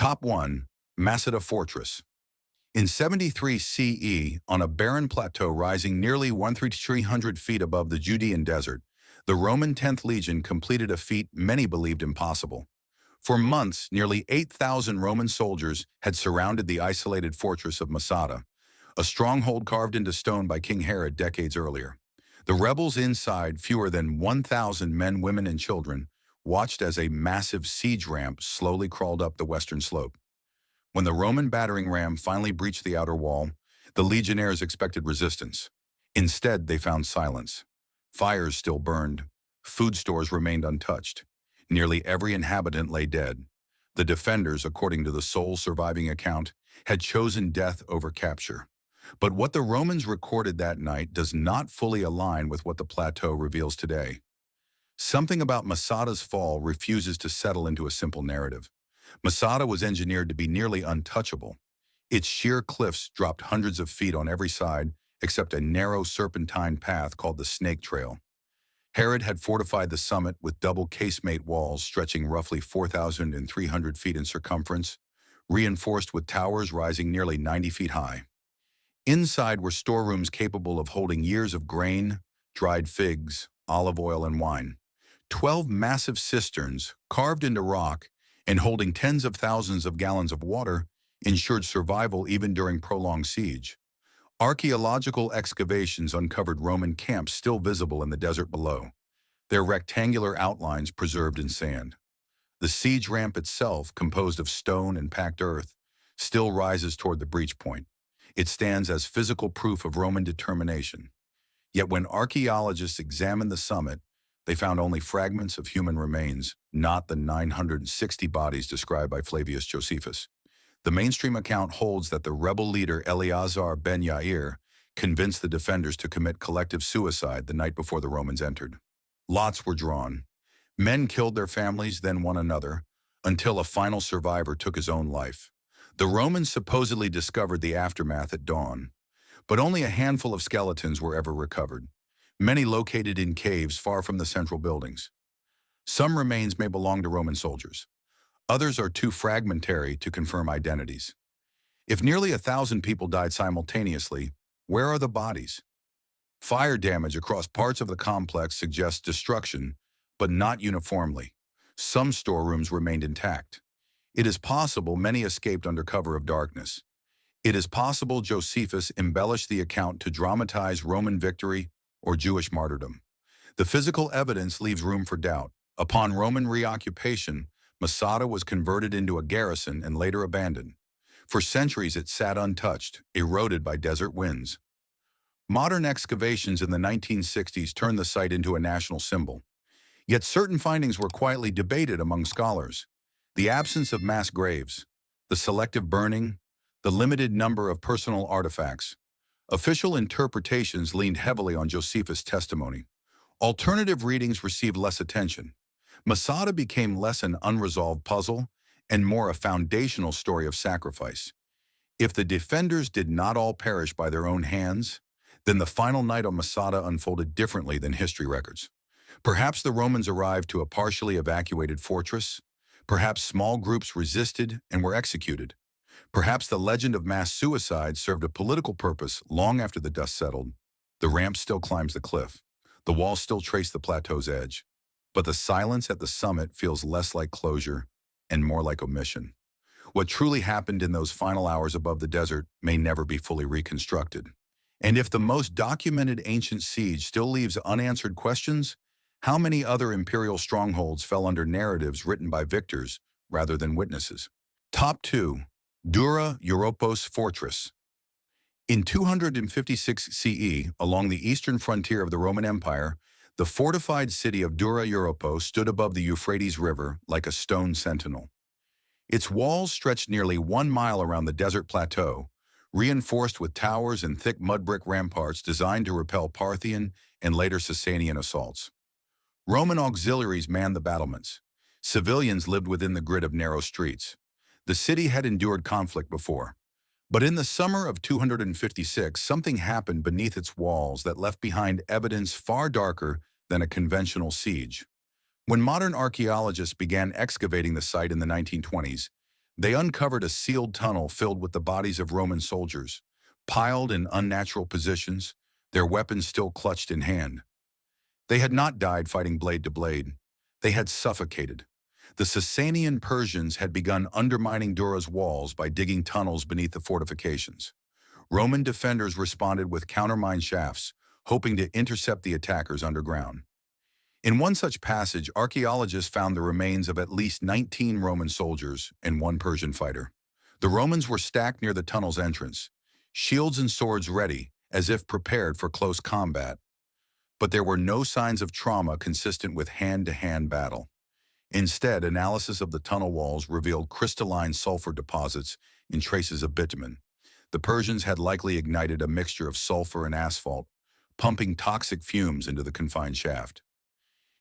Top 1. Masada Fortress. In 73 CE, on a barren plateau rising nearly 1,300 feet above the Judean desert, the Roman 10th Legion completed a feat many believed impossible. For months, nearly 8,000 Roman soldiers had surrounded the isolated fortress of Masada, a stronghold carved into stone by King Herod decades earlier. The rebels inside, fewer than 1,000 men, women, and children, watched as a massive siege ramp slowly crawled up the western slope. When the Roman battering ram finally breached the outer wall, the legionnaires expected resistance. Instead, they found silence. Fires still burned. Food stores remained untouched. Nearly every inhabitant lay dead. The defenders, according to the sole surviving account, had chosen death over capture. But what the Romans recorded that night does not fully align with what the plateau reveals today. Something about Masada's fall refuses to settle into a simple narrative. Masada was engineered to be nearly untouchable. Its sheer cliffs dropped hundreds of feet on every side, except a narrow serpentine path called the Snake Trail. Herod had fortified the summit with double casemate walls stretching roughly 4,300 feet in circumference, reinforced with towers rising nearly 90 feet high. Inside were storerooms capable of holding years of grain, dried figs, olive oil, and wine. 12 massive cisterns, carved into rock and holding tens of thousands of gallons of water, ensured survival even during prolonged siege. Archaeological excavations uncovered Roman camps still visible in the desert below, their rectangular outlines preserved in sand. The siege ramp itself, composed of stone and packed earth, still rises toward the breach point. It stands as physical proof of Roman determination. Yet when archaeologists examined the summit, they found only fragments of human remains, not the 960 bodies described by Flavius Josephus. The mainstream account holds that the rebel leader Eleazar ben Yair convinced the defenders to commit collective suicide the night before the Romans entered. Lots were drawn. Men killed their families, then one another, until a final survivor took his own life. The Romans supposedly discovered the aftermath at dawn, but only a handful of skeletons were ever recovered, many located in caves far from the central buildings. Some remains may belong to Roman soldiers. Others are too fragmentary to confirm identities. If nearly 1,000 people died simultaneously, where are the bodies? Fire damage across parts of the complex suggests destruction, but not uniformly. Some storerooms remained intact. It is possible many escaped under cover of darkness. It is possible Josephus embellished the account to dramatize Roman victory or Jewish martyrdom. The physical evidence leaves room for doubt. Upon Roman reoccupation, Masada was converted into a garrison and later abandoned. For centuries it sat untouched, eroded by desert winds. Modern excavations in the 1960s turned the site into a national symbol. Yet certain findings were quietly debated among scholars. The absence of mass graves, the selective burning, the limited number of personal artifacts. Official interpretations leaned heavily on Josephus' testimony. Alternative readings received less attention. Masada became less an unresolved puzzle and more a foundational story of sacrifice. If the defenders did not all perish by their own hands, then the final night on Masada unfolded differently than history records. Perhaps the Romans arrived to a partially evacuated fortress. Perhaps small groups resisted and were executed. Perhaps the legend of mass suicide served a political purpose long after the dust settled. The ramp still climbs the cliff. The walls still trace the plateau's edge. But the silence at the summit feels less like closure and more like omission. What truly happened in those final hours above the desert may never be fully reconstructed. And if the most documented ancient siege still leaves unanswered questions, how many other imperial strongholds fell under narratives written by victors rather than witnesses? Top 2. Dura Europos Fortress. In 256 CE, along the eastern frontier of the Roman Empire, the fortified city of Dura Europos stood above the Euphrates River like a stone sentinel. Its walls stretched nearly 1 mile around the desert plateau, reinforced with towers and thick mud brick ramparts designed to repel Parthian and later Sasanian assaults. Roman auxiliaries manned the battlements. Civilians lived within the grid of narrow streets. The city had endured conflict before. But in the summer of 256, something happened beneath its walls that left behind evidence far darker than a conventional siege. When modern archaeologists began excavating the site in the 1920s, They uncovered a sealed tunnel filled with the bodies of Roman soldiers, piled in unnatural positions, their weapons still clutched in hand. They had not died fighting blade to blade. They had suffocated. The Sasanian Persians had begun undermining Dura's walls by digging tunnels beneath the fortifications. Roman defenders responded with countermine shafts, hoping to intercept the attackers underground. In one such passage, archaeologists found the remains of at least 19 Roman soldiers and one Persian fighter. The Romans were stacked near the tunnel's entrance, shields and swords ready, as if prepared for close combat. But there were no signs of trauma consistent with hand-to-hand battle. Instead, analysis of the tunnel walls revealed crystalline sulfur deposits and traces of bitumen. The Persians had likely ignited a mixture of sulfur and asphalt, pumping toxic fumes into the confined shaft.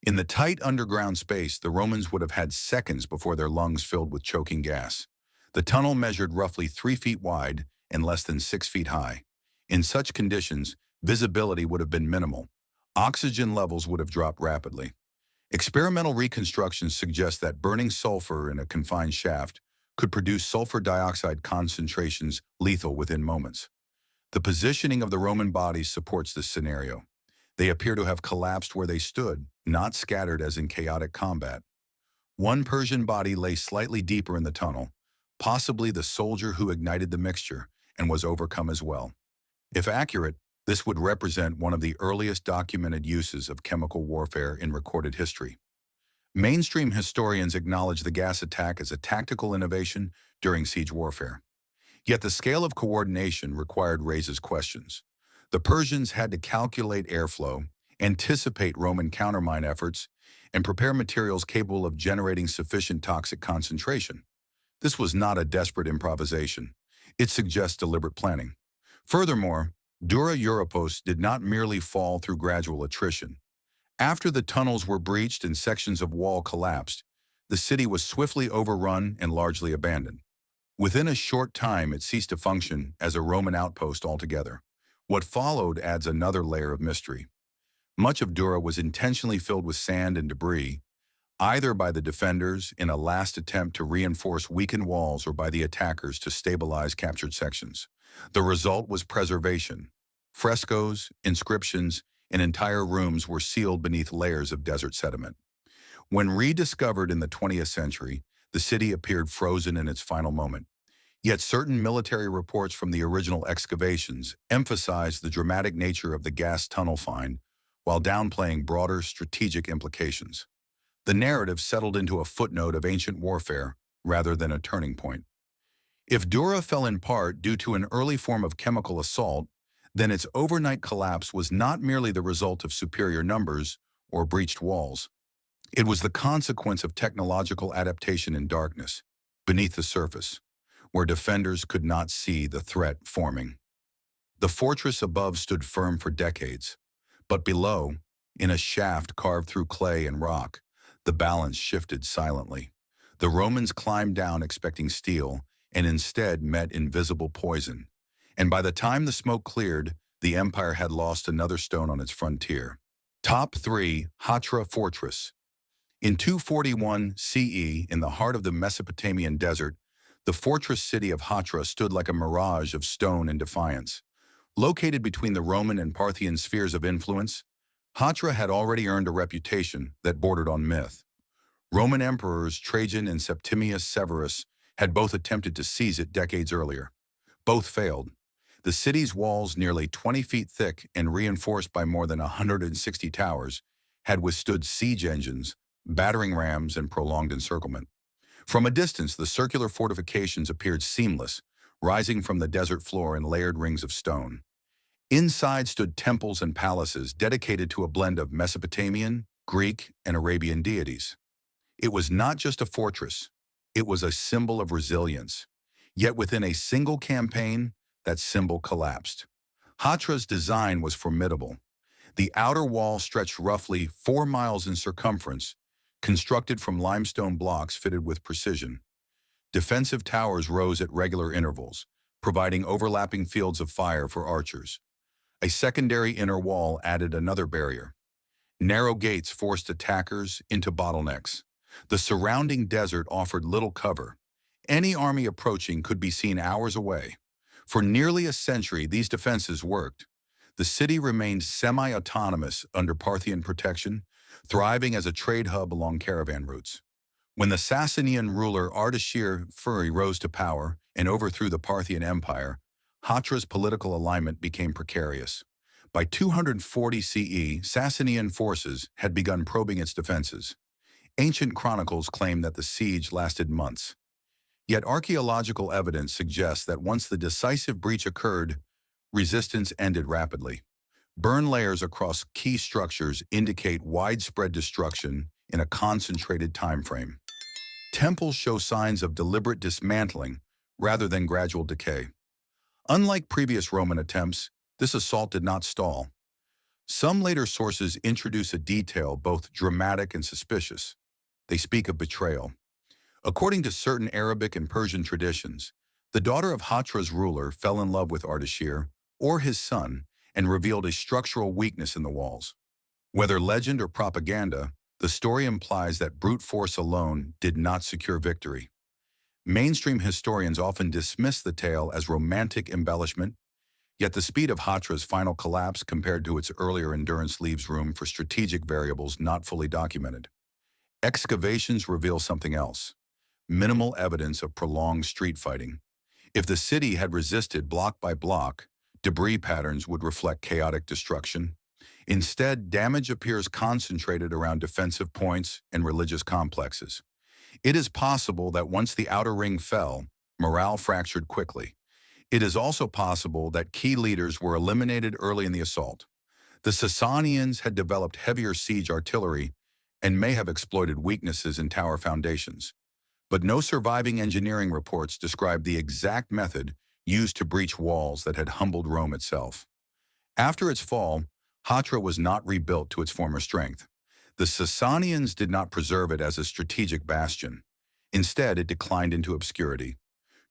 In the tight underground space, the Romans would have had seconds before their lungs filled with choking gas. The tunnel measured roughly 3 feet wide and less than 6 feet high. In such conditions, visibility would have been minimal. Oxygen levels would have dropped rapidly. Experimental reconstructions suggest that burning sulfur in a confined shaft could produce sulfur dioxide concentrations lethal within moments. The positioning of the Roman bodies supports this scenario. They appear to have collapsed where they stood, not scattered as in chaotic combat. One Persian body lay slightly deeper in the tunnel, possibly the soldier who ignited the mixture and was overcome as well. If accurate, this would represent one of the earliest documented uses of chemical warfare in recorded history. Mainstream historians acknowledge the gas attack as a tactical innovation during siege warfare. Yet the scale of coordination required raises questions. The Persians had to calculate airflow, anticipate Roman countermine efforts, and prepare materials capable of generating sufficient toxic concentration. This was not a desperate improvisation. It suggests deliberate planning. Furthermore, Dura Europos did not merely fall through gradual attrition. After the tunnels were breached and sections of wall collapsed, the city was swiftly overrun and largely abandoned. Within a short time, it ceased to function as a Roman outpost altogether. What followed adds another layer of mystery. Much of Dura was intentionally filled with sand and debris, either by the defenders in a last attempt to reinforce weakened walls or by the attackers to stabilize captured sections. The result was preservation. Frescoes, inscriptions, and entire rooms were sealed beneath layers of desert sediment. When rediscovered in the 20th century, the city appeared frozen in its final moment. Yet certain military reports from the original excavations emphasized the dramatic nature of the gas tunnel find while downplaying broader strategic implications. The narrative settled into a footnote of ancient warfare rather than a turning point. If Dura fell in part due to an early form of chemical assault, then its overnight collapse was not merely the result of superior numbers or breached walls. It was the consequence of technological adaptation in darkness, beneath the surface, where defenders could not see the threat forming. The fortress above stood firm for decades, but below, in a shaft carved through clay and rock, the balance shifted silently. The Romans climbed down expecting steel and instead met invisible poison. And by the time the smoke cleared, the empire had lost another stone on its frontier. Top 3. Hatra Fortress. In 241 CE, in the heart of the Mesopotamian desert, the fortress city of Hatra stood like a mirage of stone and defiance. Located between the Roman and Parthian spheres of influence, Hatra had already earned a reputation that bordered on myth. Roman emperors Trajan and Septimius Severus had both attempted to seize it decades earlier. Both failed. The city's walls, nearly 20 feet thick and reinforced by more than 160 towers, had withstood siege engines, battering rams, and prolonged encirclement. From a distance, the circular fortifications appeared seamless, rising from the desert floor in layered rings of stone. Inside stood temples and palaces dedicated to a blend of Mesopotamian, Greek, and Arabian deities. It was not just a fortress, it was a symbol of resilience. Yet within a single campaign, that symbol collapsed. Hatra's design was formidable. The outer wall stretched roughly 4 miles in circumference, constructed from limestone blocks fitted with precision. Defensive towers rose at regular intervals, providing overlapping fields of fire for archers. A secondary inner wall added another barrier. Narrow gates forced attackers into bottlenecks. The surrounding desert offered little cover, Any army approaching could be seen hours away. For nearly a century, these defenses worked. The city remained semi-autonomous under Parthian protection, thriving as a trade hub along caravan routes. When the Sasanian ruler Ardashir-Furi rose to power and overthrew the Parthian Empire, Hatra's political alignment became precarious. By 240 CE, Sasanian forces had begun probing its defenses. Ancient chronicles claim that the siege lasted months. Yet archaeological evidence suggests that once the decisive breach occurred, resistance ended rapidly. Burn layers across key structures indicate widespread destruction in a concentrated time frame. Temples show signs of deliberate dismantling rather than gradual decay. Unlike previous Roman attempts, this assault did not stall. Some later sources introduce a detail both dramatic and suspicious. They speak of betrayal. According to certain Arabic and Persian traditions, the daughter of Hatra's ruler fell in love with Ardashir, or his son, and revealed a structural weakness in the walls. Whether legend or propaganda, the story implies that brute force alone did not secure victory. Mainstream historians often dismiss the tale as romantic embellishment, yet the speed of Hatra's final collapse compared to its earlier endurance leaves room for strategic variables not fully documented. Excavations reveal something else: minimal evidence of prolonged street fighting. If the city had resisted block by block, debris patterns would reflect chaotic destruction. Instead, damage appears concentrated around defensive points and religious complexes. It is possible that once the outer ring fell, morale fractured quickly. It is also possible that key leaders were eliminated early in the assault. The Sasanians had developed heavier siege artillery and may have exploited weaknesses in tower foundations. But no surviving engineering reports describe the exact method used to breach walls that had humbled Rome itself. After its fall, Hatra was not rebuilt to its former strength. The Sasanians did not preserve it as a strategic bastion. Instead, it declined into obscurity.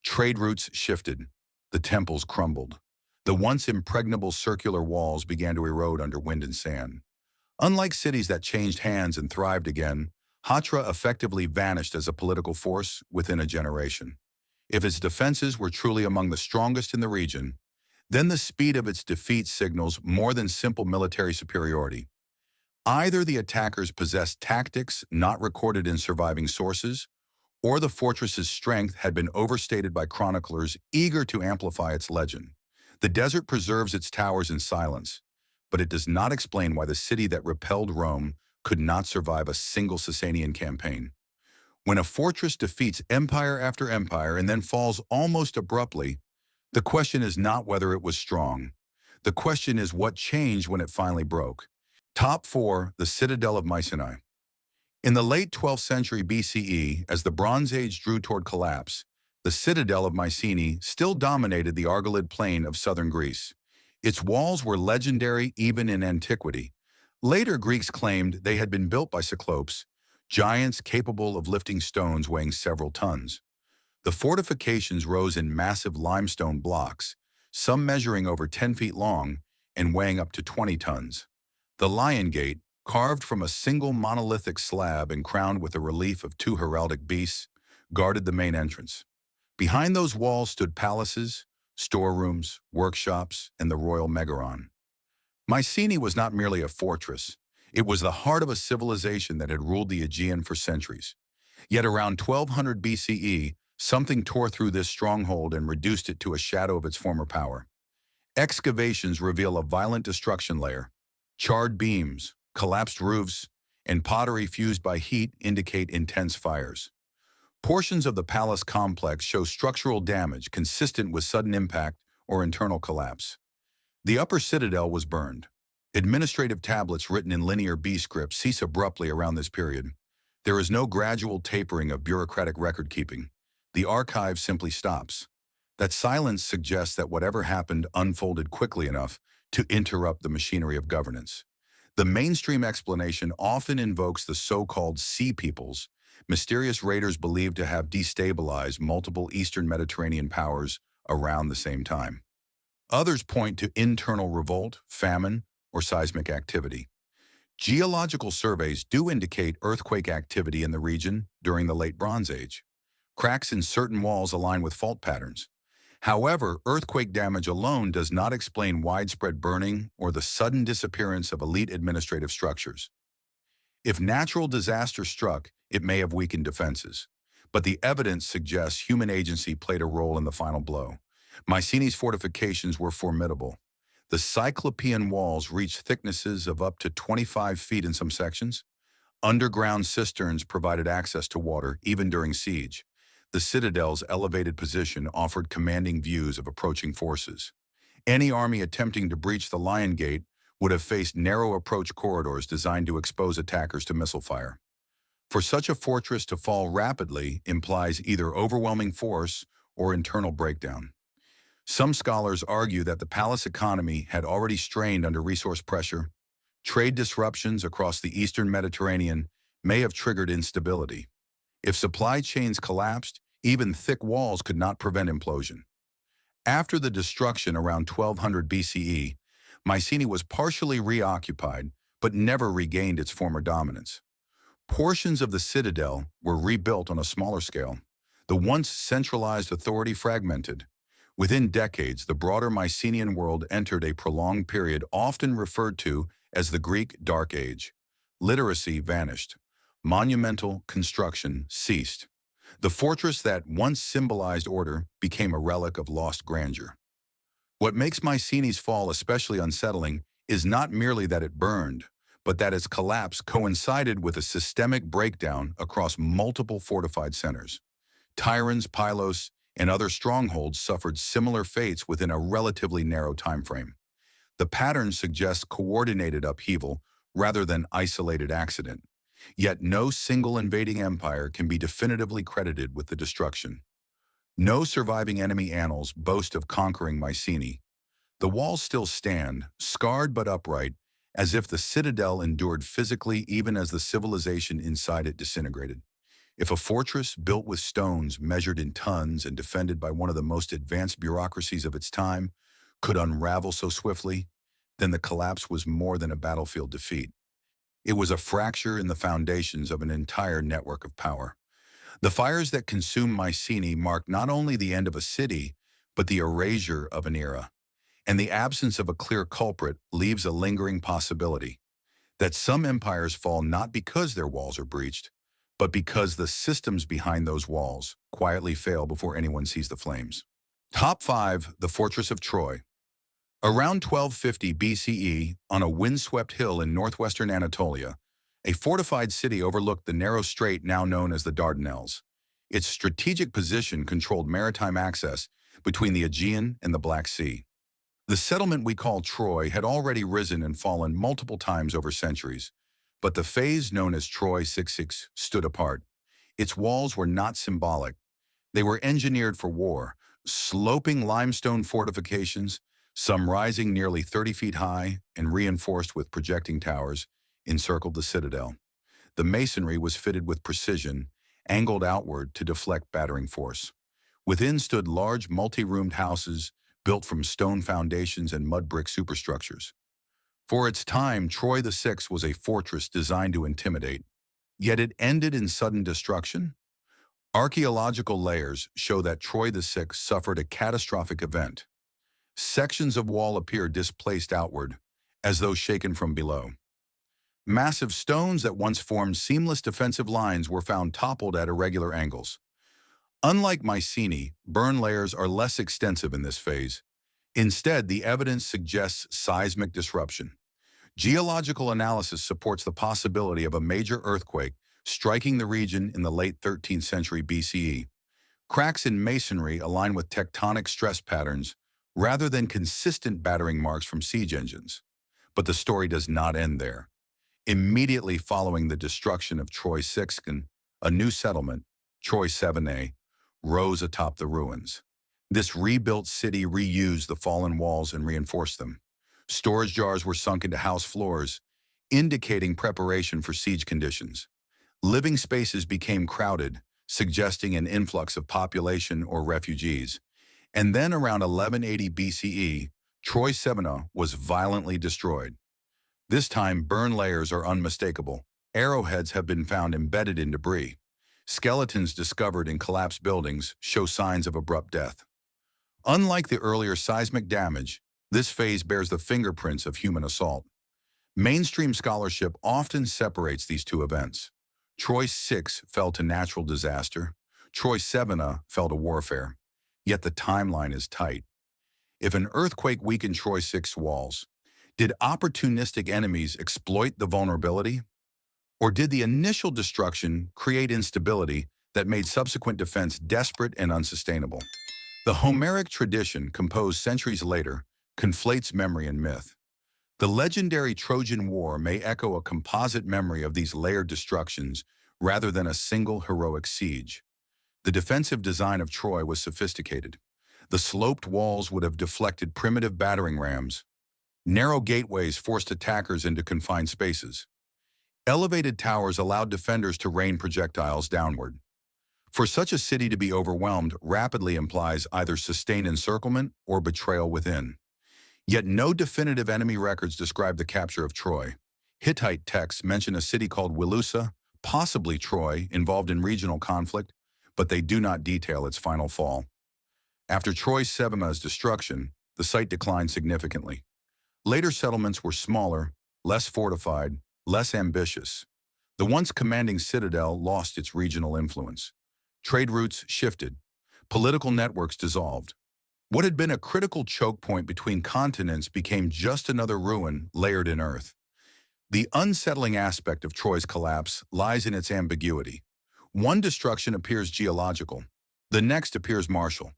Trade routes shifted. The temples crumbled. The once impregnable circular walls began to erode under wind and sand. Unlike cities that changed hands and thrived again, Hatra effectively vanished as a political force within a generation. If its defenses were truly among the strongest in the region, then the speed of its defeat signals more than simple military superiority. Either the attackers possessed tactics not recorded in surviving sources, or the fortress's strength had been overstated by chroniclers eager to amplify its legend. The desert preserves its towers in silence, but it does not explain why the city that repelled Rome could not survive a single Sasanian campaign. When a fortress defeats empire after empire and then falls almost abruptly, the question is not whether it was strong. The question is what changed when it finally broke. Top 4. The Citadel of Mycenae. In the late 12th century BCE, as the Bronze Age drew toward collapse, the Citadel of Mycenae still dominated the Argolid plain of southern Greece. Its walls were legendary even in antiquity. Later Greeks claimed they had been built by Cyclopes, giants capable of lifting stones weighing several tons. The fortifications rose in massive limestone blocks, some measuring over 10 feet long and weighing up to 20 tons. The Lion Gate, carved from a single monolithic slab and crowned with a relief of 2 heraldic beasts, guarded the main entrance. Behind those walls stood palaces, storerooms, workshops, and the royal megaron. Mycenae was not merely a fortress. It was the heart of a civilization that had ruled the Aegean for centuries. Yet around 1200 BCE, something tore through this stronghold and reduced it to a shadow of its former power. Excavations reveal a violent destruction layer. Charred beams, collapsed roofs, and pottery fused by heat indicate intense fires. Portions of the palace complex show structural damage consistent with sudden impact or internal collapse. The upper citadel was burned. Administrative tablets written in linear B script cease abruptly around this period. There is no gradual tapering of bureaucratic record-keeping. The archive simply stops. That silence suggests that whatever happened unfolded quickly enough to interrupt the machinery of governance. The mainstream explanation often invokes the so-called Sea Peoples, mysterious raiders believed to have destabilized multiple Eastern Mediterranean powers around the same time. Others point to internal revolt, famine, or seismic activity. Geological surveys do indicate earthquake activity in the region during the Late Bronze Age. Cracks in certain walls align with fault patterns. However, earthquake damage alone does not explain widespread burning or the sudden disappearance of elite administrative structures. If natural disaster struck, it may have weakened defenses. But the evidence suggests human agency played a role in the final blow. Mycenae's fortifications were formidable. The Cyclopean walls reached thicknesses of up to 25 feet in some sections. Underground cisterns provided access to water, even during siege. The citadel's elevated position offered commanding views of approaching forces. Any army attempting to breach the Lion Gate would have faced narrow approach corridors designed to expose attackers to missile fire. For such a fortress to fall rapidly implies either overwhelming force or internal breakdown. Some scholars argue that the palace economy had already strained under resource pressure. Trade disruptions across the eastern Mediterranean may have triggered instability. If supply chains collapsed, even thick walls could not prevent implosion. After the destruction around 1200 BCE, Mycenae was partially reoccupied, but never regained its former dominance. Portions of the citadel were rebuilt on a smaller scale. The once centralized authority fragmented. Within decades, the broader Mycenaean world entered a prolonged period often referred to as the Greek Dark Age. Literacy vanished. Monumental construction ceased. The fortress that once symbolized order became a relic of lost grandeur. What makes Mycenae's fall especially unsettling is not merely that it burned, but that its collapse coincided with a systemic breakdown across multiple fortified centers. Tyrans, Pylos, and other strongholds suffered similar fates within a relatively narrow time frame. The pattern suggests coordinated upheaval rather than isolated accident. Yet no single invading empire can be definitively credited with the destruction. No surviving enemy annals boast of conquering Mycenae. The walls still stand, scarred but upright, as if the citadel endured physically even as the civilization inside it disintegrated. If a fortress built with stones measured in tons and defended by one of the most advanced bureaucracies of its time could unravel so swiftly, then the collapse was more than a battlefield defeat. It was a fracture in the foundations of an entire network of power. The fires that consumed Mycenae marked not only the end of a city, but the erasure of an era. And the absence of a clear culprit leaves a lingering possibility that some empires fall not because their walls are breached, but because the systems behind those walls quietly fail before anyone sees the flames. Top 5. The Fortress of Troy. Around 1250 BCE, on a windswept hill in northwestern Anatolia, a fortified city overlooked the narrow strait now known as the Dardanelles. Its strategic position controlled maritime access between the Aegean and the Black Sea. The settlement we call Troy had already risen and fallen multiple times over centuries, but the phase known as Troy 66 stood apart. Its walls were not symbolic. They were engineered for war, sloping limestone fortifications, some rising nearly 30 feet high and reinforced with projecting towers, encircled the citadel. The masonry was fitted with precision, angled outward to deflect battering force. Within stood large multi-roomed houses built from stone foundations and mud brick superstructures. For its time, Troy VI was a fortress designed to intimidate. Yet it ended in sudden destruction? Archaeological layers show that Troy VI suffered a catastrophic event. Sections of wall appear displaced outward, as though shaken from below. Massive stones that once formed seamless defensive lines were found toppled at irregular angles. Unlike Mycenae, burn layers are less extensive in this phase. Instead, the evidence suggests seismic disruption. Geological analysis supports the possibility of a major earthquake striking the region in the late 13th century BCE. Cracks in masonry align with tectonic stress patterns rather than consistent battering marks from siege engines. But the story does not end there. Immediately following the destruction of Troy VI, a new settlement, Troy VIIa, rose atop the ruins. This rebuilt city reused the fallen walls and reinforced them. Storage jars were sunk into house floors, indicating preparation for siege conditions. Living spaces became crowded, suggesting an influx of population or refugees. And then around 1180 BCE, Troy VII was violently destroyed. This time, burn layers are unmistakable. Arrowheads have been found embedded in debris. Skeletons discovered in collapsed buildings show signs of abrupt death. Unlike the earlier seismic damage, this phase bears the fingerprints of human assault. Mainstream scholarship often separates these two events. Troy 6 fell to natural disaster. Troy 7 fell to warfare. Yet the timeline is tight. If an earthquake weakened Troy 6 walls, did opportunistic enemies exploit the vulnerability? Or did the initial destruction create instability that made subsequent defense desperate and unsustainable? The Homeric tradition, composed centuries later, conflates memory and myth. The legendary Trojan War may echo a composite memory of these layered destructions rather than a single heroic siege. The defensive design of Troy was sophisticated. The sloped walls would have deflected primitive battering rams. Narrow gateways forced attackers into confined spaces. Elevated towers allowed defenders to rain projectiles downward. For such a city to be overwhelmed rapidly implies either sustained encirclement or betrayal within. Yet no definitive enemy records describe the capture of Troy. Hittite texts mention a city called Wilusa, possibly Troy, involved in regional conflict, but they do not detail its final fall. After Troy 7's destruction, the site declined significantly. Later settlements were smaller, less fortified, less ambitious. The once commanding citadel lost its regional influence. Trade routes shifted. Political networks dissolved. What had been a critical choke point between continents became just another ruin layered in earth. The unsettling aspect of Troy's collapse lies in its ambiguity. One destruction appears geological. The next appears martial.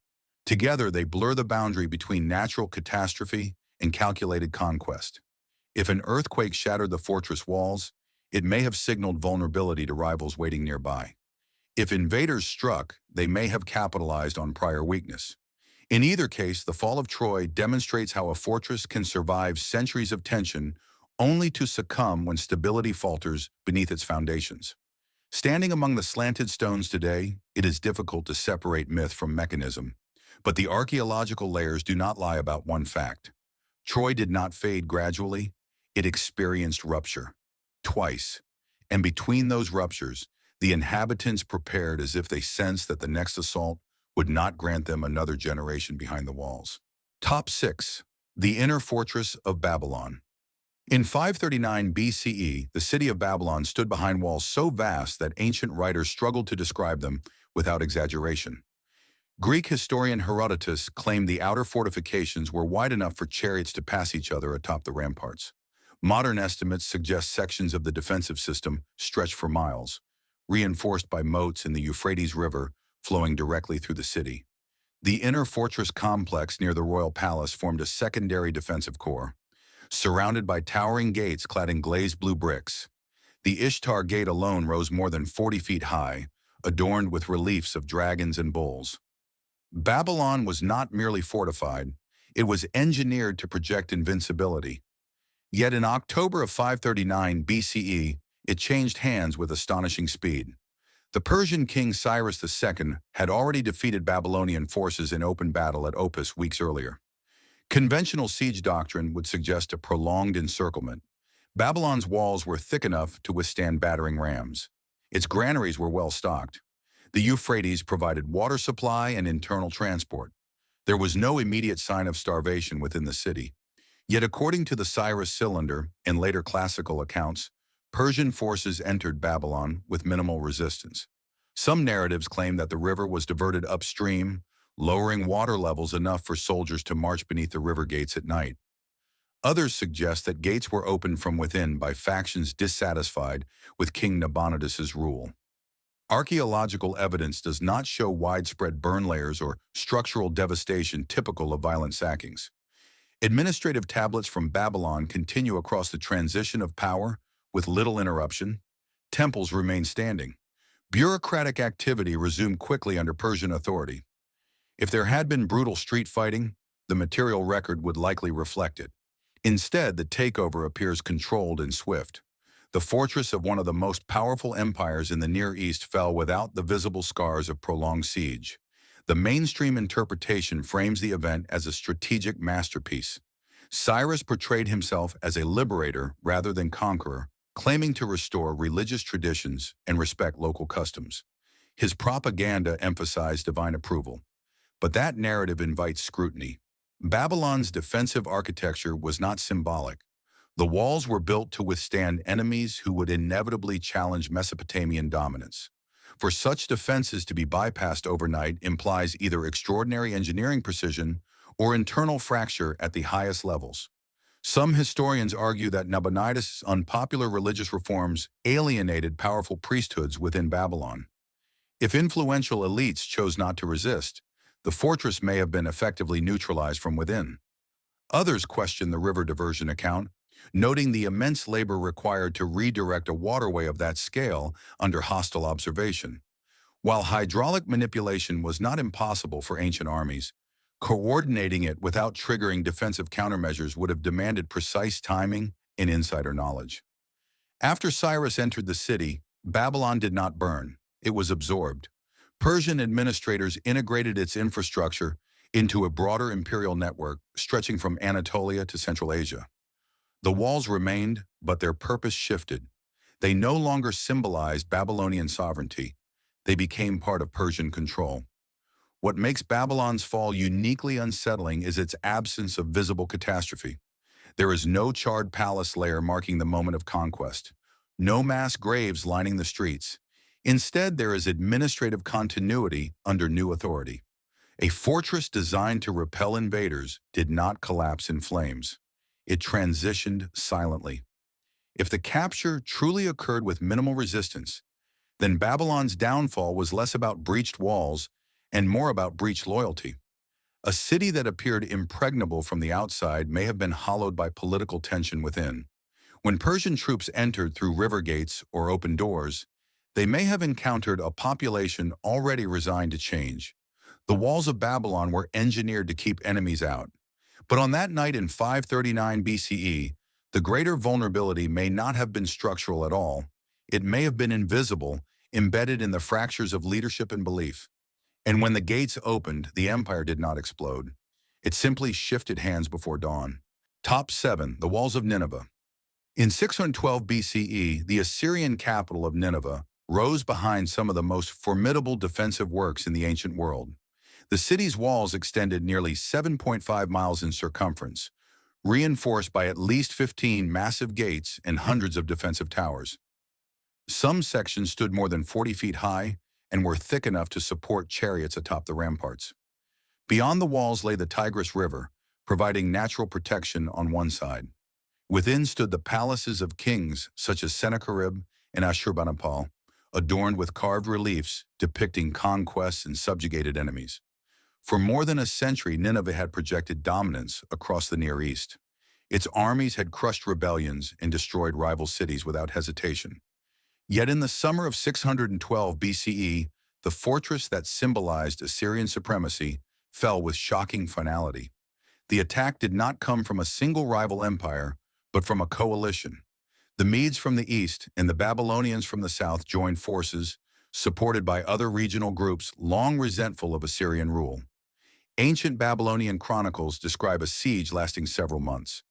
Together, they blur the boundary between natural catastrophe and calculated conquest. If an earthquake shattered the fortress walls, it may have signaled vulnerability to rivals waiting nearby. If invaders struck, they may have capitalized on prior weakness. In either case, the fall of Troy demonstrates how a fortress can survive centuries of tension only to succumb when stability falters beneath its foundations. Standing among the slanted stones today, it is difficult to separate myth from mechanism. But the archaeological layers do not lie about one fact. Troy did not fade gradually. It experienced rupture. Twice. And between those ruptures, the inhabitants prepared as if they sensed that the next assault would not grant them another generation behind the walls. Top 6. The Inner Fortress of Babylon. In 539 BCE, the city of Babylon stood behind walls so vast that ancient writers struggled to describe them without exaggeration. Greek historian Herodotus claimed the outer fortifications were wide enough for chariots to pass each other atop the ramparts. Modern estimates suggest sections of the defensive system stretch for miles, reinforced by moats in the Euphrates River flowing directly through the city. The inner fortress complex near the royal palace formed a secondary defensive core, surrounded by towering gates clad in glazed blue bricks. The Ishtar Gate alone rose more than 40 feet high, adorned with reliefs of dragons and bulls. Babylon was not merely fortified, it was engineered to project invincibility. Yet in October of 539 BCE, it changed hands with astonishing speed. The Persian king Cyrus II had already defeated Babylonian forces in open battle at Opis weeks earlier. Conventional siege doctrine would suggest a prolonged encirclement. Babylon's walls were thick enough to withstand battering rams. Its granaries were well stocked. The Euphrates provided water supply and internal transport. There was no immediate sign of starvation within the city. Yet according to the Cyrus Cylinder and later classical accounts, Persian forces entered Babylon with minimal resistance. Some narratives claim that the river was diverted upstream, lowering water levels enough for soldiers to march beneath the river gates at night. Others suggest that gates were opened from within by factions dissatisfied with King Nabonidus's rule. Archaeological evidence does not show widespread burn layers or structural devastation typical of violent sackings. Administrative tablets from Babylon continue across the transition of power with little interruption. Temples remain standing. Bureaucratic activity resumed quickly under Persian authority. If there had been brutal street fighting, the material record would likely reflect it. Instead, the takeover appears controlled and swift. The fortress of one of the most powerful empires in the Near East fell without the visible scars of prolonged siege. The mainstream interpretation frames the event as a strategic masterpiece. Cyrus portrayed himself as a liberator rather than conqueror, claiming to restore religious traditions and respect local customs. His propaganda emphasized divine approval, but that narrative invites scrutiny. Babylon's defensive architecture was not symbolic. The walls were built to withstand enemies who would inevitably challenge Mesopotamian dominance. For such defenses to be bypassed overnight implies either extraordinary engineering precision or internal fracture at the highest levels. Some historians argue that Nabonidus' unpopular religious reforms alienated powerful priesthoods within Babylon. If influential elites chose not to resist, the fortress may have been effectively neutralized from within. Others question the river diversion account, noting the immense labor required to redirect a waterway of that scale under hostile observation. While hydraulic manipulation was not impossible for ancient armies, coordinating it without triggering defensive countermeasures would have demanded precise timing and insider knowledge. After Cyrus entered the city, Babylon did not burn. It was absorbed. Persian administrators integrated its infrastructure into a broader imperial network stretching from Anatolia to Central Asia. The walls remained, but their purpose shifted. They no longer symbolized Babylonian sovereignty. They became part of Persian control. What makes Babylon's fall uniquely unsettling is its absence of visible catastrophe. There is no charred palace layer marking the moment of conquest, no mass graves lining the streets. Instead, there is administrative continuity under new authority. A fortress designed to repel invaders did not collapse in flames. It transitioned silently. If the capture truly occurred with minimal resistance, then Babylon's downfall was less about breached walls and more about breached loyalty. A city that appeared impregnable from the outside may have been hollowed by political tension within. When Persian troops entered through river gates or open doors, they may have encountered a population already resigned to change. The walls of Babylon were engineered to keep enemies out. But on that night in 539 BCE, the greater vulnerability may not have been structural at all. It may have been invisible, embedded in the fractures of leadership and belief. And when the gates opened, the empire did not explode. It simply shifted hands before dawn. Top 7. The Walls of Nineveh. In 612 BCE, the Assyrian capital of Nineveh rose behind some of the most formidable defensive works in the ancient world. The city's walls extended nearly 7.5 miles in circumference, reinforced by at least 15 massive gates and hundreds of defensive towers. Some sections stood more than 40 feet high and were thick enough to support chariots atop the ramparts. Beyond the walls lay the Tigris River, providing natural protection on one side. Within stood the palaces of kings such as Sennacherib and Ashurbanipal, adorned with carved reliefs depicting conquests and subjugated enemies. For more than a century, Nineveh had projected dominance across the Near East. Its armies had crushed rebellions and destroyed rival cities without hesitation. Yet in the summer of 612 BCE, the fortress that symbolized Assyrian supremacy fell with shocking finality. The attack did not come from a single rival empire, but from a coalition. The Medes from the east and the Babylonians from the south joined forces, supported by other regional groups long resentful of Assyrian rule. Ancient Babylonian chronicles describe a siege lasting several months.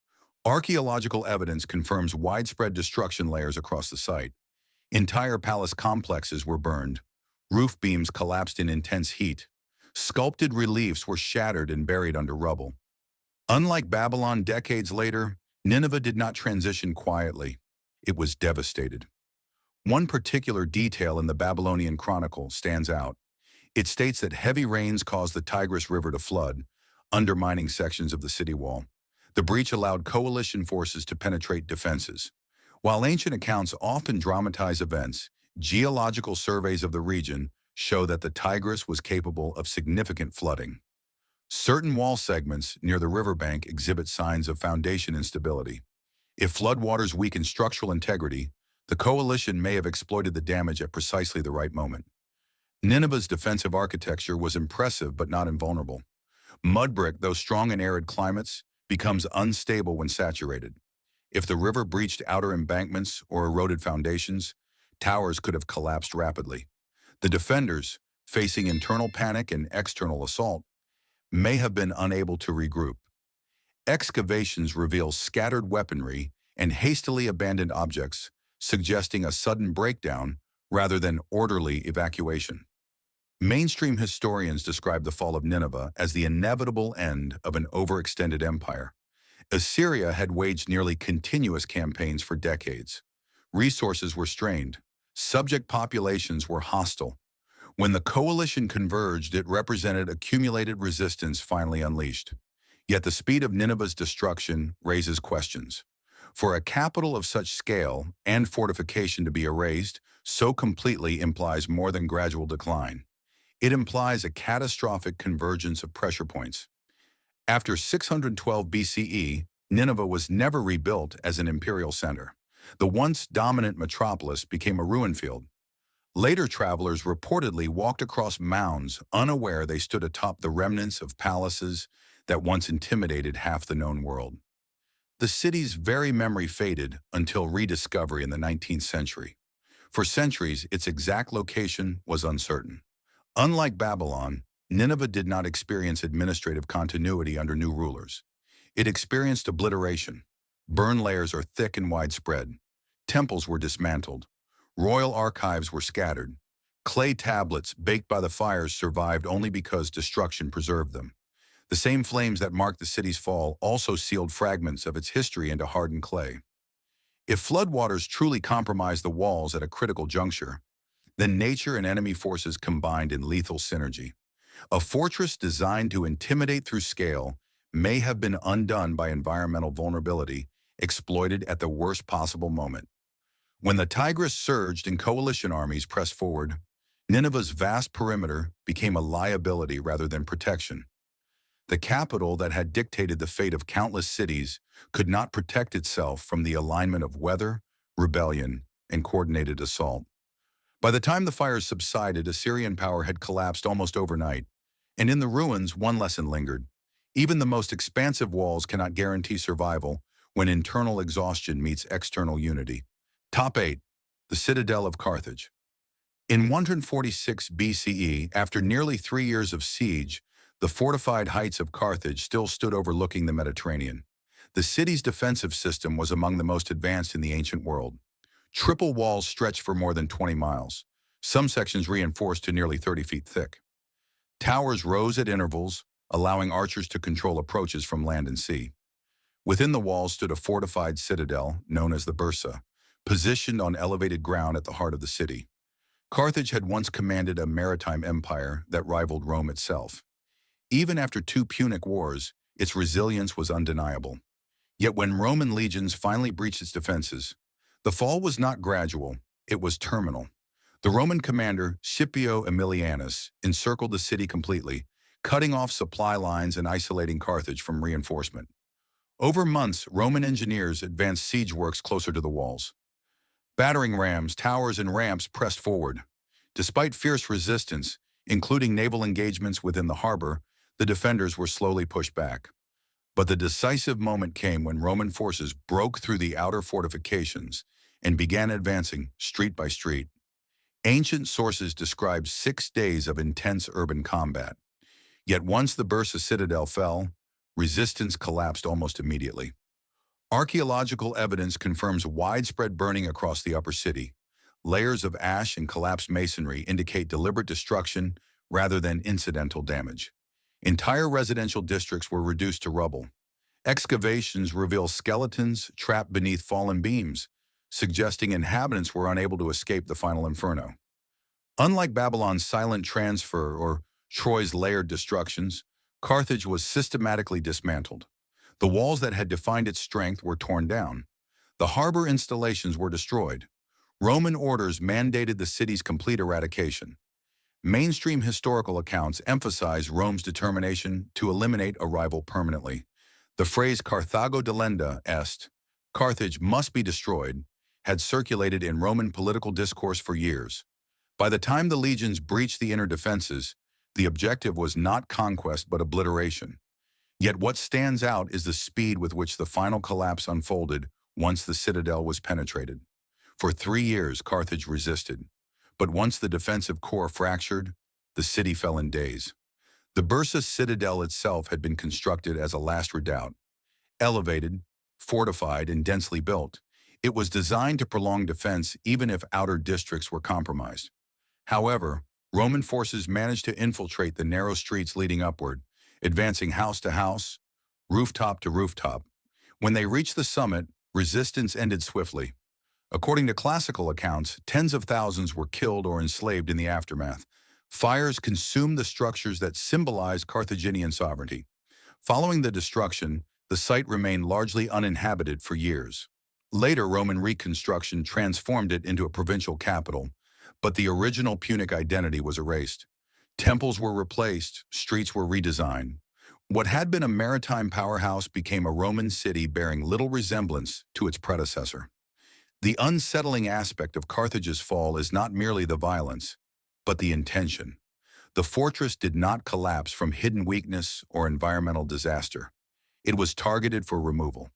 Archaeological evidence confirms widespread destruction layers across the site. Entire palace complexes were burned. Roof beams collapsed in intense heat. Sculpted reliefs were shattered and buried under rubble. Unlike Babylon decades later, Nineveh did not transition quietly. It was devastated. One particular detail in the Babylonian Chronicle stands out. It states that heavy rains caused the Tigris River to flood, undermining sections of the city wall. The breach allowed coalition forces to penetrate defenses. While ancient accounts often dramatize events, geological surveys of the region show that the Tigris was capable of significant flooding. Certain wall segments near the riverbank exhibit signs of foundation instability. If floodwaters weaken structural integrity, the coalition may have exploited the damage at precisely the right moment. Nineveh's defensive architecture was impressive but not invulnerable. Mud brick, though strong in arid climates, becomes unstable when saturated. If the river breached outer embankments or eroded foundations, towers could have collapsed rapidly. The defenders, facing internal panic and external assault, may have been unable to regroup. Excavations reveal scattered weaponry and hastily abandoned objects, suggesting a sudden breakdown rather than orderly evacuation. Mainstream historians describe the fall of Nineveh as the inevitable end of an overextended empire. Assyria had waged nearly continuous campaigns for decades. Resources were strained. Subject populations were hostile. When the coalition converged, it represented accumulated resistance finally unleashed. Yet the speed of Nineveh's destruction raises questions. For a capital of such scale and fortification to be erased so completely implies more than gradual decline. It implies a catastrophic convergence of pressure points. After 612 BCE, Nineveh was never rebuilt as an imperial center. The once dominant metropolis became a ruin field. Later travelers reportedly walked across mounds, unaware they stood atop the remnants of palaces that once intimidated half the known world. The city's very memory faded until rediscovery in the 19th century. For centuries, its exact location was uncertain. Unlike Babylon, Nineveh did not experience administrative continuity under new rulers. It experienced obliteration. Burn layers are thick and widespread. Temples were dismantled. Royal archives were scattered. Clay tablets baked by the fires survived only because destruction preserved them. The same flames that marked the city's fall also sealed fragments of its history into hardened clay. If floodwaters truly compromised the walls at a critical juncture, then nature and enemy forces combined in lethal synergy. A fortress designed to intimidate through scale may have been undone by environmental vulnerability, exploited at the worst possible moment. When the Tigris surged and coalition armies pressed forward, Nineveh's vast perimeter became a liability rather than protection. The capital that had dictated the fate of countless cities could not protect itself from the alignment of weather, rebellion, and coordinated assault. By the time the fires subsided, Assyrian power had collapsed almost overnight, and in the ruins, one lesson lingered. Even the most expansive walls cannot guarantee survival when internal exhaustion meets external unity. Top 8. The Citadel of Carthage. In 146 BCE, after nearly 3 years of siege, the fortified heights of Carthage still stood overlooking the Mediterranean. The city's defensive system was among the most advanced in the ancient world. Triple walls stretched for more than 20 miles, some sections reinforced to nearly 30 feet thick. Towers rose at intervals, allowing archers to control approaches from land and sea. Within the walls stood a fortified citadel, known as the Bursa, positioned on elevated ground at the heart of the city. Carthage had once commanded a maritime empire that rivaled Rome itself. Even after 2 Punic wars, its resilience was undeniable. Yet when Roman legions finally breached its defenses, the fall was not gradual, it was terminal. The Roman commander, Scipio Aemilianus, encircled the city completely, cutting off supply lines and isolating Carthage from reinforcement. Over months, Roman engineers advanced siege works closer to the walls. Battering rams, towers, and ramps pressed forward. Despite fierce resistance, including naval engagements within the harbor, the defenders were slowly pushed back. But the decisive moment came when Roman forces broke through the outer fortifications and began advancing street by street. Ancient sources describe 6 days of intense urban combat. Yet once the Bursa citadel fell, resistance collapsed almost immediately. Archaeological evidence confirms widespread burning across the upper city. Layers of ash and collapsed masonry indicate deliberate destruction rather than incidental damage. Entire residential districts were reduced to rubble. Excavations reveal skeletons trapped beneath fallen beams, suggesting inhabitants were unable to escape the final inferno. Unlike Babylon's silent transfer or Troy's layered destructions, Carthage was systematically dismantled. The walls that had defined its strength were torn down. The harbor installations were destroyed. Roman orders mandated the city's complete eradication. Mainstream historical accounts emphasize Rome's determination to eliminate a rival permanently. The phrase Carthago delenda est, Carthage must be destroyed, had circulated in Roman political discourse for years. By the time the legions breached the inner defenses, the objective was not conquest but obliteration. Yet what stands out is the speed with which the final collapse unfolded once the citadel was penetrated. For 3 years, Carthage resisted. But once the defensive core fractured, the city fell in days. The Bursa citadel itself had been constructed as a last redoubt. Elevated, fortified, and densely built, it was designed to prolong defense even if outer districts were compromised. However, Roman forces managed to infiltrate the narrow streets leading upward, advancing house to house, rooftop to rooftop. When they reached the summit, resistance ended swiftly. According to classical accounts, tens of thousands were killed or enslaved in the aftermath. Fires consumed the structures that symbolized Carthaginian sovereignty. Following the destruction, the site remained largely uninhabited for years. Later Roman reconstruction transformed it into a provincial capital, but the original Punic identity was erased. Temples were replaced, streets were redesigned. What had been a maritime powerhouse became a Roman city bearing little resemblance to its predecessor. The unsettling aspect of Carthage's fall is not merely the violence, but the intention. The fortress did not collapse from hidden weakness or environmental disaster. It was targeted for removal.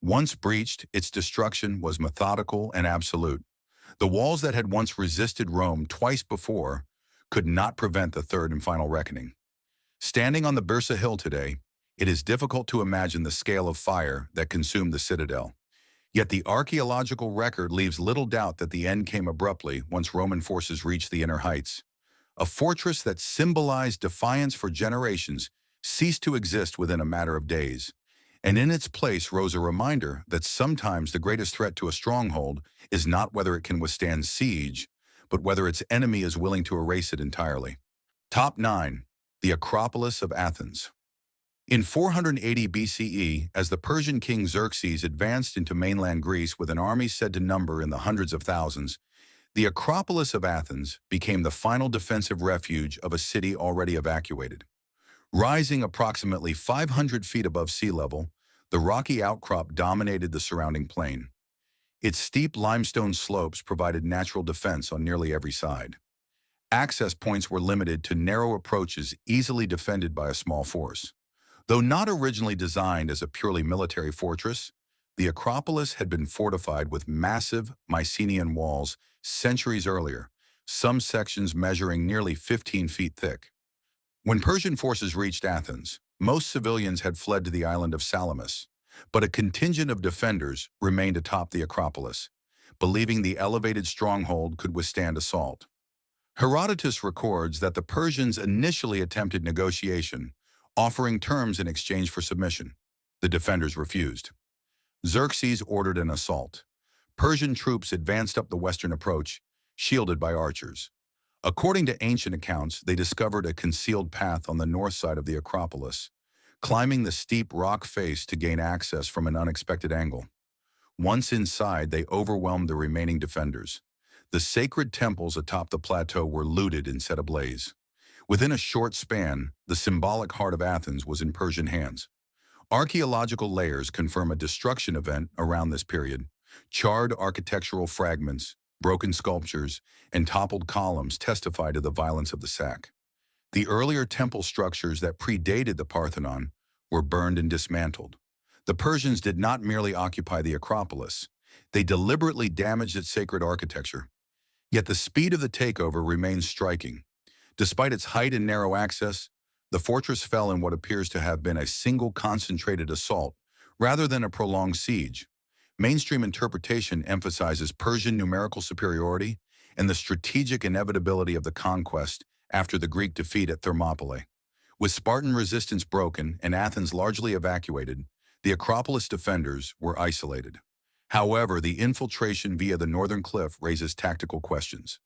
Once breached, its destruction was methodical and absolute. The walls that had once resisted Rome twice before could not prevent the third and final reckoning. Standing on the Bursa Hill today, it is difficult to imagine the scale of fire that consumed the citadel. Yet the archaeological record leaves little doubt that the end came abruptly once Roman forces reached the inner heights. A fortress that symbolized defiance for generations ceased to exist within a matter of days. And in its place rose a reminder that sometimes the greatest threat to a stronghold is not whether it can withstand siege, but whether its enemy is willing to erase it entirely. Top 9. The Acropolis of Athens. In 480 BCE, as the Persian king Xerxes advanced into mainland Greece with an army said to number in the hundreds of thousands, the Acropolis of Athens became the final defensive refuge of a city already evacuated. Rising approximately 500 feet above sea level, the rocky outcrop dominated the surrounding plain. Its steep limestone slopes provided natural defense on nearly every side. Access points were limited to narrow approaches easily defended by a small force. Though not originally designed as a purely military fortress, the Acropolis had been fortified with massive Mycenaean walls centuries earlier, some sections measuring nearly 15 feet thick. When Persian forces reached Athens, most civilians had fled to the island of Salamis, but a contingent of defenders remained atop the Acropolis, believing the elevated stronghold could withstand assault. Herodotus records that the Persians initially attempted negotiation, offering terms in exchange for submission. The defenders refused. Xerxes ordered an assault. Persian troops advanced up the western approach, shielded by archers. According to ancient accounts, they discovered a concealed path on the north side of the Acropolis, climbing the steep rock face to gain access from an unexpected angle. Once inside, they overwhelmed the remaining defenders. The sacred temples atop the plateau were looted and set ablaze. Within a short span, the symbolic heart of Athens was in Persian hands. Archaeological layers confirm a destruction event around this period. Charred architectural fragments, broken sculptures, and toppled columns testify to the violence of the sack. The earlier temple structures that predated the Parthenon were burned and dismantled. The Persians did not merely occupy the Acropolis, they deliberately damaged its sacred architecture. Yet the speed of the takeover remains striking. Despite its height and narrow access, the fortress fell in what appears to have been a single concentrated assault rather than a prolonged siege. Mainstream interpretation emphasizes Persian numerical superiority and the strategic inevitability of the conquest after the Greek defeat at Thermopylae. With Spartan resistance broken and Athens largely evacuated, the Acropolis defenders were isolated. However, the infiltration via the northern cliff raises tactical questions.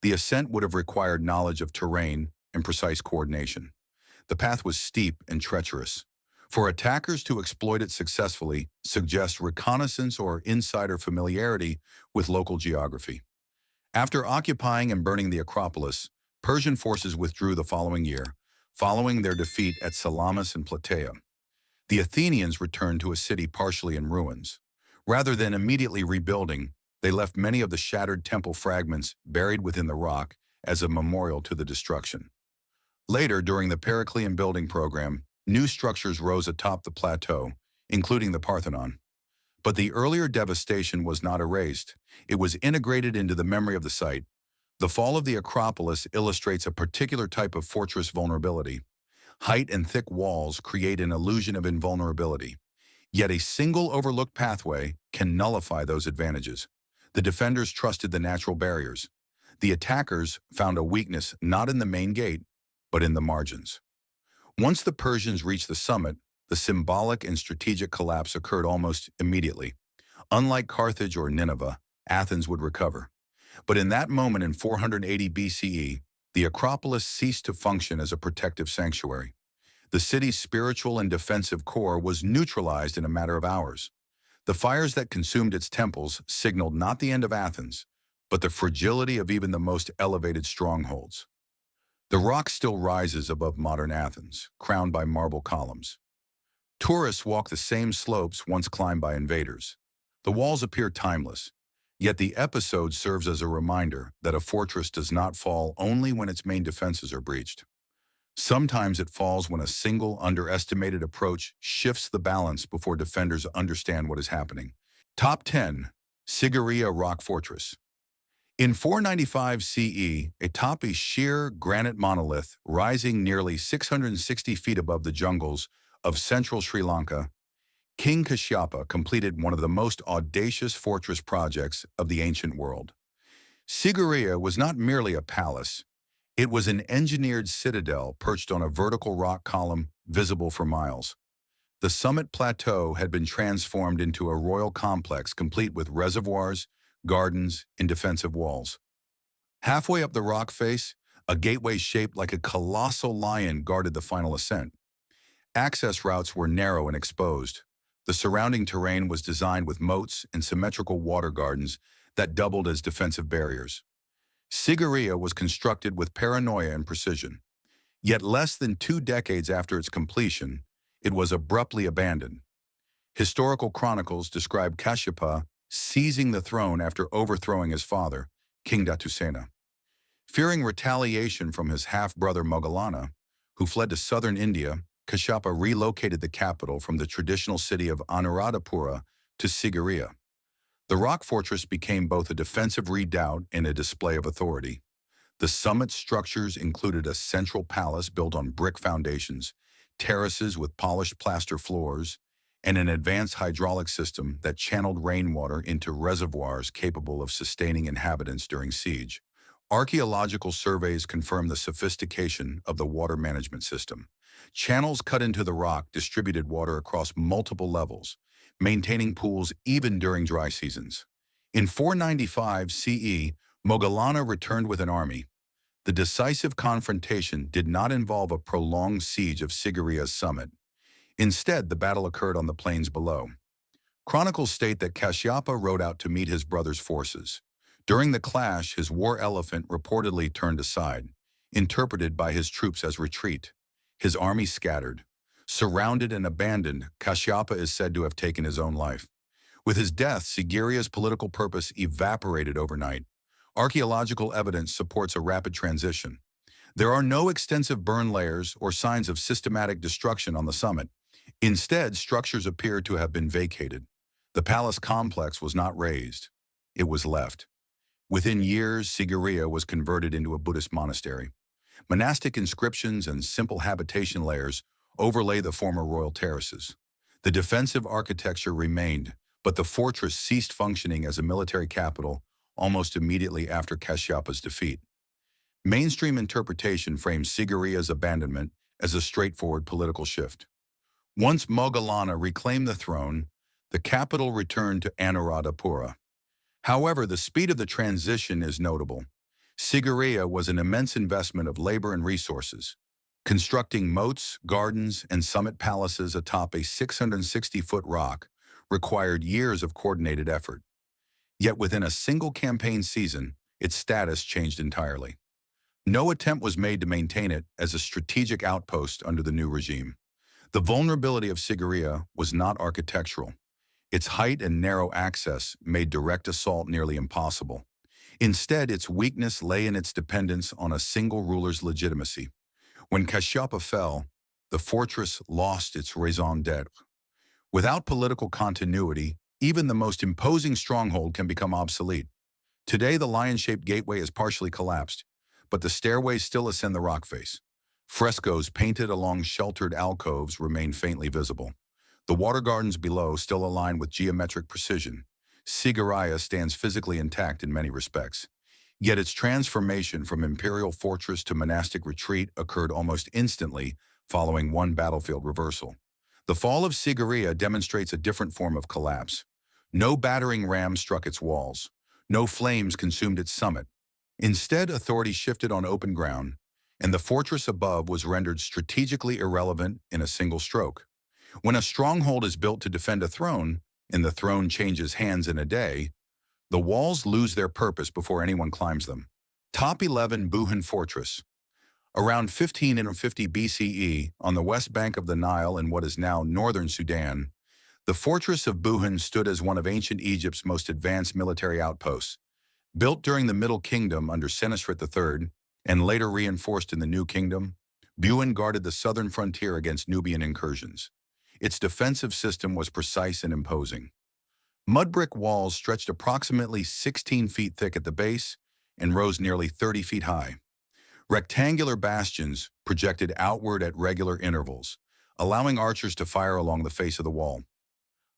The ascent would have required knowledge of terrain and precise coordination. The path was steep and treacherous. For attackers to exploit it successfully suggests reconnaissance or insider familiarity with local geography. After occupying and burning the Acropolis, Persian forces withdrew the following year, following their defeat at Salamis and Plataea. The Athenians returned to a city partially in ruins. Rather than immediately rebuilding, they left many of the shattered temple fragments buried within the rock as a memorial to the destruction. Later, during the Periclean building program, new structures rose atop the plateau, including the Parthenon. But the earlier devastation was not erased. It was integrated into the memory of the site. The fall of the Acropolis illustrates a particular type of fortress vulnerability. Height and thick walls create an illusion of invulnerability. Yet a single overlooked pathway can nullify those advantages. The defenders trusted the natural barriers. The attackers found a weakness not in the main gate, but in the margins. Once the Persians reached the summit, the symbolic and strategic collapse occurred almost immediately. Unlike Carthage or Nineveh, Athens would recover. But in that moment in 480 BCE, the Acropolis ceased to function as a protective sanctuary. The city's spiritual and defensive core was neutralized in a matter of hours. The fires that consumed its temples signaled not the end of Athens, but the fragility of even the most elevated strongholds. The rock still rises above modern Athens, crowned by marble columns. Tourists walk the same slopes once climbed by invaders. The walls appear timeless, yet the episode serves as a reminder that a fortress does not fall only when its main defenses are breached. Sometimes it falls when a single underestimated approach shifts the balance before defenders understand what is happening. Top 10. Sigiriya Rock Fortress. In 495 CE, atop a sheer granite monolith rising nearly 660 feet above the jungles of central Sri Lanka, King Kashyapa completed one of the most audacious fortress projects of the ancient world. Sigiriya was not merely a palace. It was an engineered citadel perched on a vertical rock column visible for miles. The summit plateau had been transformed into a royal complex complete with reservoirs, gardens, and defensive walls. Halfway up the rock face, a gateway shaped like a colossal lion guarded the final ascent. Access routes were narrow and exposed. The surrounding terrain was designed with moats and symmetrical water gardens that doubled as defensive barriers. Sigiriya was constructed with paranoia and precision. Yet less than 2 decades after its completion, it was abruptly abandoned. Historical chronicles describe Kashyapa seizing the throne after overthrowing his father, King Datusena. Fearing retaliation from his half-brother Moggallana, who fled to southern India, Kashyapa relocated the capital from the traditional city of Anuradhapura to Sigiriya. The rock fortress became both a defensive redoubt and a display of authority. The summit structures included a central palace built on brick foundations, terraces with polished plaster floors, and an advanced hydraulic system that channeled rainwater into reservoirs capable of sustaining inhabitants during siege. Archaeological surveys confirm the sophistication of the water management system. Channels cut into the rock distributed water across multiple levels, maintaining pools even during dry seasons. In 495 CE, Moggallana returned with an army. The decisive confrontation did not involve a prolonged siege of Sigiriya's summit. Instead, the battle occurred on the plains below. Chronicles state that Kashyapa rode out to meet his brother's forces. During the clash, his war elephant reportedly turned aside, interpreted by his troops as retreat. His army scattered. Surrounded and abandoned, Kashyapa is said to have taken his own life. With his death, Sigiriya's political purpose evaporated overnight. Archaeological evidence supports a rapid transition. There are no extensive burn layers or signs of systematic destruction on the summit. Instead, structures appear to have been vacated. The palace complex was not razed. It was left. Within years, Sigiriya was converted into a Buddhist monastery. Monastic inscriptions and simple habitation layers overlay the former royal terraces. The defensive architecture remained, but the fortress ceased functioning as a military capital almost immediately after Kashyapa's defeat. Mainstream interpretation frames Sigiriya's abandonment as a straightforward political shift. Once Moggallana reclaimed the throne, the capital returned to Anuradhapura. However, the speed of the transition is notable. Sigiriya was an immense investment of labor and resources. Constructing moats, gardens, and summit palaces atop a 660-foot rock required years of coordinated effort. Yet within a single campaign season, its status changed entirely. No attempt was made to maintain it as a strategic outpost under the new regime. The vulnerability of Sigiriya was not architectural. Its height and narrow access made direct assault nearly impossible. Instead, its weakness lay in its dependence on a single ruler's legitimacy. When Kashyapa fell, the fortress lost its raison d'être. Without political continuity, even the most imposing stronghold can become obsolete. Today, the lion-shaped gateway is partially collapsed, but the stairways still ascend the rock face. Frescoes painted along sheltered alcoves remain faintly visible. The water gardens below still align with geometric precision. Sigiriya stands physically intact in many respects. Yet its transformation from imperial fortress to monastic retreat occurred almost instantly following one battlefield reversal. The fall of Sigiriya demonstrates a different form of collapse. No battering ram struck its walls. No flames consumed its summit. Instead, authority shifted on open ground, and the fortress above was rendered strategically irrelevant in a single stroke. When a stronghold is built to defend a throne, and the throne changes hands in a day, the walls lose their purpose before anyone climbs them. Top 11 Buhan Fortress. Around 1550 BCE, on the west bank of the Nile in what is now northern Sudan, the fortress of Buhan stood as one of ancient Egypt's most advanced military outposts. Built during the Middle Kingdom under Senusret III, and later reinforced in the New Kingdom, Buhan guarded the southern frontier against Nubian incursions. Its defensive system was precise and imposing. Mud brick walls stretched approximately 16 feet thick at the base and rose nearly 30 feet high. Rectangular bastions projected outward at regular intervals, allowing archers to fire along the face of the wall.